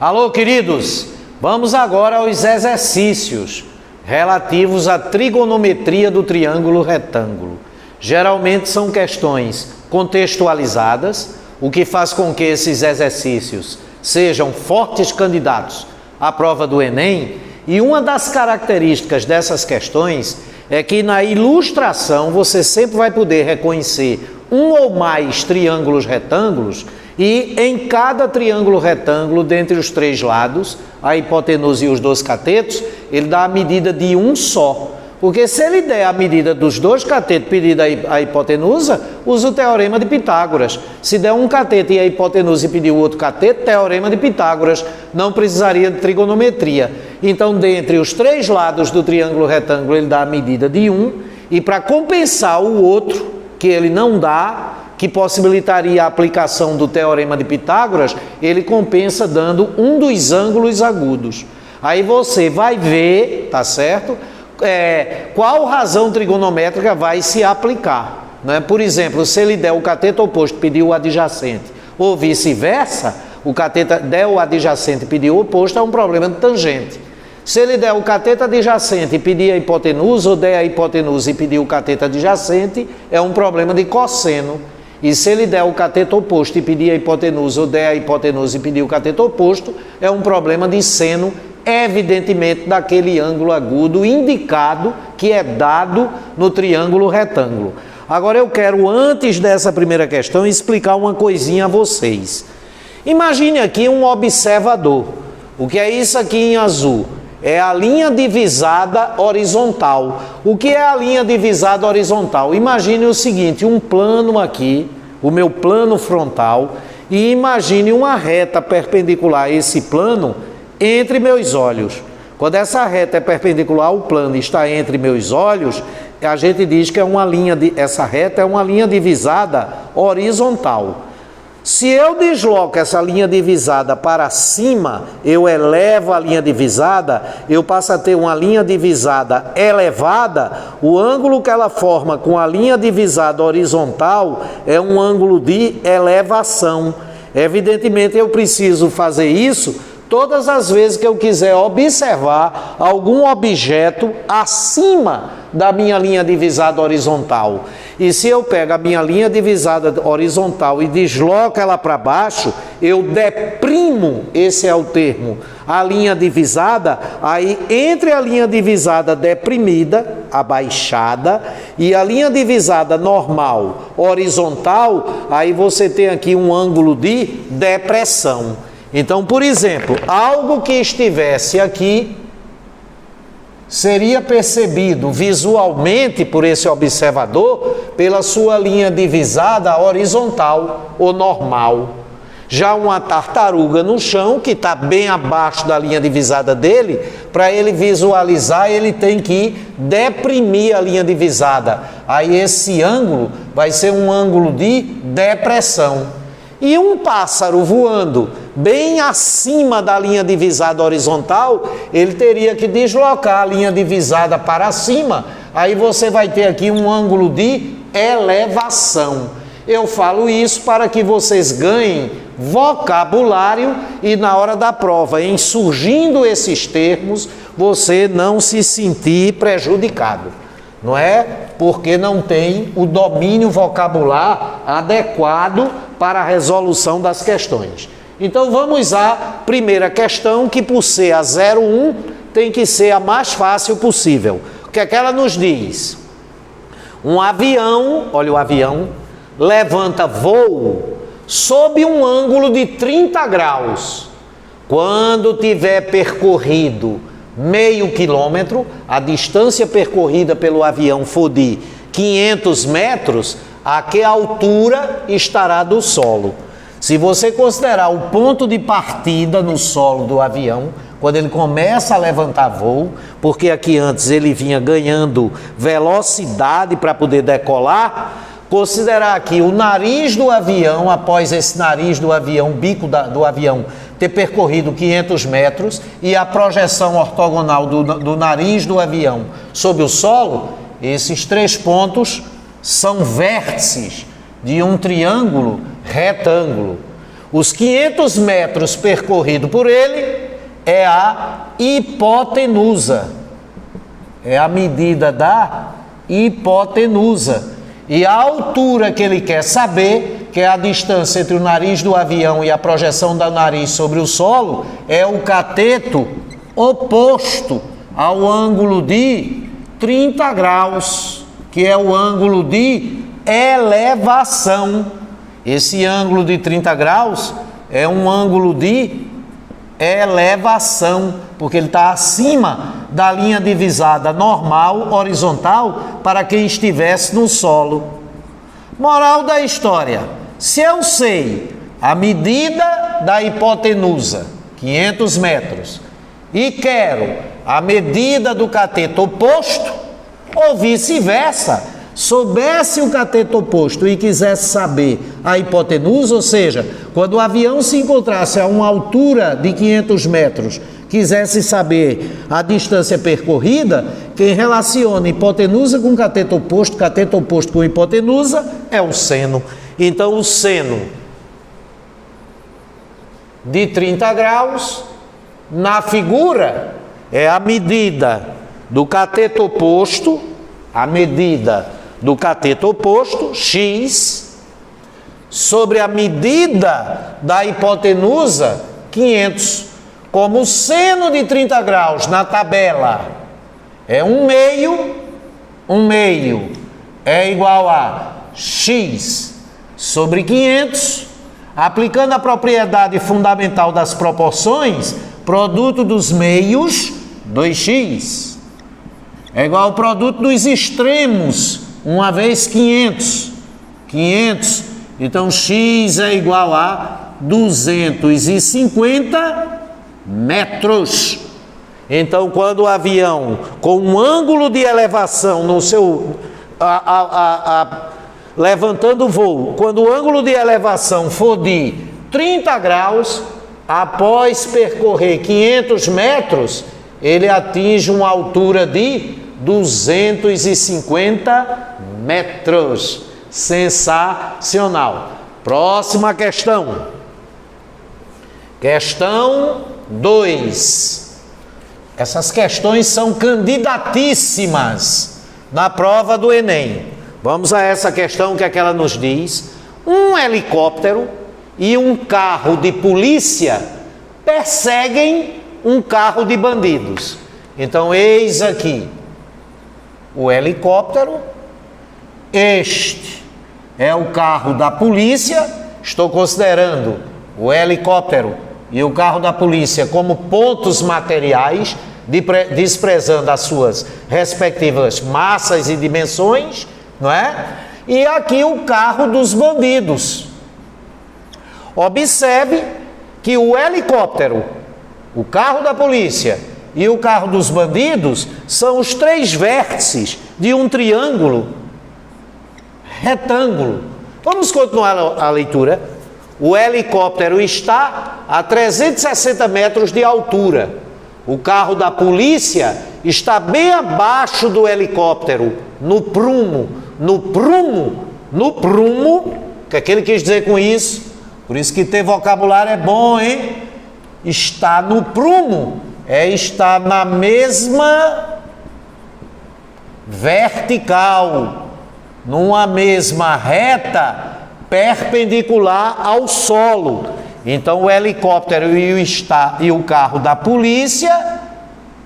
Alô, queridos, vamos agora aos exercícios relativos à trigonometria do triângulo retângulo. Geralmente são questões contextualizadas, o que faz com que esses exercícios sejam fortes candidatos à prova do Enem, e uma das características dessas questões é que na ilustração você sempre vai poder reconhecer um ou mais triângulos retângulos e em cada triângulo retângulo, dentre os três lados, a hipotenusa e os dois catetos, ele dá a medida de um só. Porque se ele der a medida dos dois catetos pedida a hipotenusa, usa o teorema de Pitágoras. Se der um cateto e a hipotenusa e pedir o outro cateto, teorema de Pitágoras. Não precisaria de trigonometria. Então, dentre os três lados do triângulo retângulo, ele dá a medida de um. E para compensar o outro, que ele não dá, que possibilitaria a aplicação do teorema de Pitágoras, ele compensa dando um dos ângulos agudos. Aí você vai ver, tá certo? Qual razão trigonométrica vai se aplicar, né? Por exemplo, se ele der o cateto oposto e pedir o adjacente, ou vice-versa, o cateto der o adjacente e pedir o oposto, é um problema de tangente. Se ele der o cateto adjacente e pedir a hipotenusa, ou der a hipotenusa e pedir o cateto adjacente, é um problema de cosseno. E se ele der o cateto oposto e pedir a hipotenusa, ou der a hipotenusa e pedir o cateto oposto, é um problema de seno, evidentemente daquele ângulo agudo indicado, que é dado no triângulo retângulo. Agora eu quero, antes dessa primeira questão, explicar uma coisinha a vocês. Imagine aqui um observador. O que é isso aqui em azul? É a linha divisada horizontal. O que é a linha divisada horizontal? Imagine o seguinte, um plano aqui, o meu plano frontal, e imagine uma reta perpendicular a esse plano entre meus olhos. Quando essa reta é perpendicular ao plano e está entre meus olhos, a gente diz que essa reta é uma linha divisada horizontal. Se eu desloco essa linha divisada para cima, eu elevo a linha divisada, eu passo a ter uma linha divisada elevada, o ângulo que ela forma com a linha divisada horizontal é um ângulo de elevação. Evidentemente eu preciso fazer isso todas as vezes que eu quiser observar algum objeto acima da minha linha divisada horizontal. E se eu pego a minha linha divisada horizontal e desloco ela para baixo, eu deprimo, esse é o termo, a linha divisada, aí entre a linha divisada deprimida, abaixada, e a linha divisada normal, horizontal, aí você tem aqui um ângulo de depressão. Então, por exemplo, algo que estivesse aqui seria percebido visualmente por esse observador pela sua linha divisada horizontal ou normal. Já uma tartaruga no chão, que está bem abaixo da linha divisada dele, para ele visualizar, ele tem que deprimir a linha divisada. Aí esse ângulo vai ser um ângulo de depressão. E um pássaro voando bem acima da linha divisada horizontal, ele teria que deslocar a linha divisada para cima, aí você vai ter aqui um ângulo de elevação. Eu falo isso para que vocês ganhem vocabulário e na hora da prova, em surgindo esses termos, você não se sentir prejudicado. Não é porque não tem o domínio vocabular adequado para a resolução das questões. Então vamos à primeira questão, que por ser a 01, tem que ser a mais fácil possível. O que é que ela nos diz? Um avião, olha o avião, levanta voo sob um ângulo de 30 graus. Quando tiver percorrido meio quilômetro, a distância percorrida pelo avião for de 500 metros, a que altura estará do solo? Se você considerar o ponto de partida no solo do avião, quando ele começa a levantar voo, porque aqui antes ele vinha ganhando velocidade para poder decolar, considerar aqui o nariz do avião, após esse nariz do avião, bico do avião, ter percorrido 500 metros e a projeção ortogonal do nariz do avião sobre o solo, esses três pontos são vértices de um triângulo retângulo. Os 500 metros percorridos por ele é a hipotenusa. É a medida da hipotenusa. E a altura que ele quer saber, que é a distância entre o nariz do avião e a projeção do nariz sobre o solo, é o cateto oposto ao ângulo de 30 graus, que é o ângulo de elevação. Esse ângulo de 30 graus é um ângulo de elevação, porque ele está acima da linha divisada normal, horizontal, para quem estivesse no solo. Moral da história: se eu sei a medida da hipotenusa, 500 metros, e quero a medida do cateto oposto, ou vice-versa, soubesse o cateto oposto e quisesse saber a hipotenusa, ou seja, quando o avião se encontrasse a uma altura de 500 metros, quisesse saber a distância percorrida, quem relaciona hipotenusa com cateto oposto com hipotenusa, é o seno. Então, o seno de 30 graus, na figura, é a medida do cateto oposto, x, sobre a medida da hipotenusa, 500. Como o seno de 30 graus na tabela é 1/2 é igual a x sobre 500, aplicando a propriedade fundamental das proporções, produto dos meios, 2x, é igual ao produto dos extremos, 1 vezes 500, então x é igual a 250 metros. Então, quando o avião com um ângulo de elevação no seu levantando o voo, quando o ângulo de elevação for de 30 graus, após percorrer 500 metros, ele atinge uma altura de 250 metros. Sensacional. Próxima questão. Questão 2. Essas questões são candidatíssimas na prova do Enem. Vamos a essa questão, que é que ela nos diz. Um helicóptero e um carro de polícia perseguem um carro de bandidos. Então, eis aqui o helicóptero, este é o carro da polícia. Estou considerando o helicóptero e o carro da polícia como pontos materiais, desprezando as suas respectivas massas e dimensões, não é? E aqui o carro dos bandidos. Observe que o helicóptero, o carro da polícia e o carro dos bandidos são os 3 vértices de um triângulo retângulo. Vamos continuar a leitura. O helicóptero está a 360 metros de altura. O carro da polícia está bem abaixo do helicóptero, no prumo. O que é que ele quis dizer com isso? Por isso que ter vocabulário é bom, hein? Está no prumo, está na mesma vertical, numa mesma reta perpendicular ao solo. Então o helicóptero e o carro da polícia,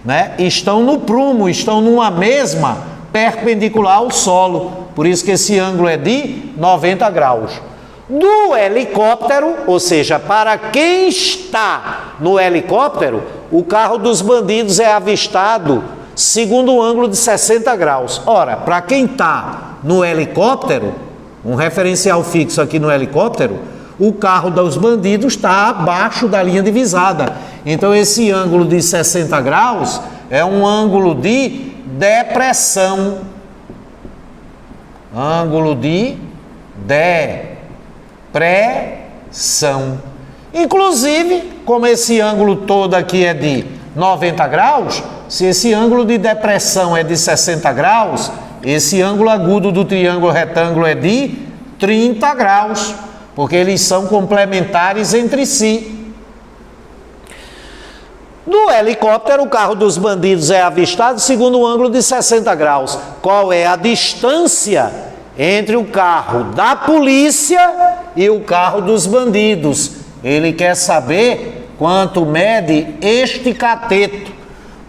né, estão no prumo, estão numa mesma perpendicular ao solo. Por isso que esse ângulo é de 90 graus. Do helicóptero, ou seja, para quem está no helicóptero, o carro dos bandidos é avistado segundo o ângulo de 60 graus. Ora, para quem está no helicóptero, um referencial fixo aqui no helicóptero, o carro dos bandidos está abaixo da linha divisada. Então, esse ângulo de 60 graus é um ângulo de depressão. Ângulo de depressão. Inclusive, como esse ângulo todo aqui é de 90 graus, se esse ângulo de depressão é de 60 graus, esse ângulo agudo do triângulo retângulo é de 30 graus. porque eles são complementares entre si. No helicóptero, o carro dos bandidos é avistado segundo um ângulo de 60 graus. Qual é a distância entre o carro da polícia e o carro dos bandidos? Ele quer saber quanto mede este cateto.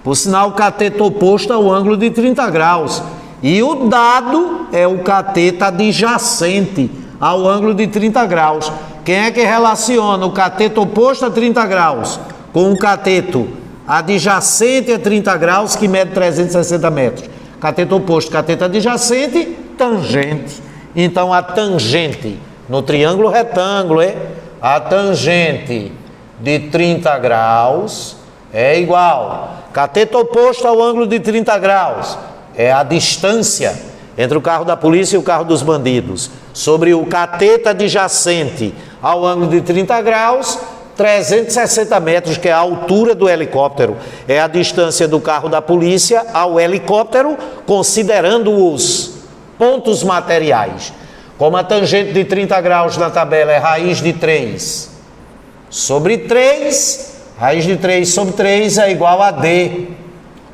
Por sinal, o cateto oposto é o ângulo de 30 graus. E o dado é o cateto adjacente ao ângulo de 30 graus. Quem é que relaciona o cateto oposto a 30 graus com o cateto adjacente a 30 graus, que mede 360 metros? Cateto oposto, cateto adjacente, tangente. Então, a tangente no triângulo retângulo, a tangente de 30 graus é igual. Cateto oposto ao ângulo de 30 graus é a distância entre o carro da polícia e o carro dos bandidos. Sobre o cateto adjacente ao ângulo de 30 graus, 360 metros, que é a altura do helicóptero. É a distância do carro da polícia ao helicóptero, considerando os pontos materiais. Como a tangente de 30 graus na tabela é raiz de 3 sobre 3, raiz de 3 sobre 3 é igual a D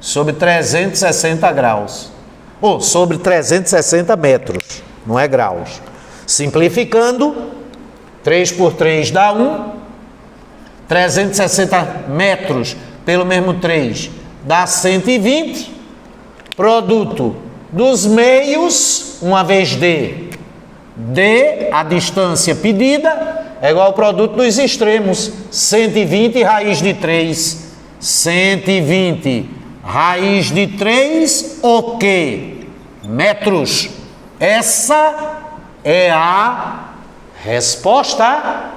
sobre 360 graus. Ou sobre 360 metros, não é graus. Simplificando, 3 por 3 dá 1, 360 metros pelo mesmo 3 dá 120, produto dos meios, uma vez D, a distância pedida, é igual ao produto dos extremos, 120 raiz de 3, 120 raiz de 3, o quê? Metros. Essa é a resposta.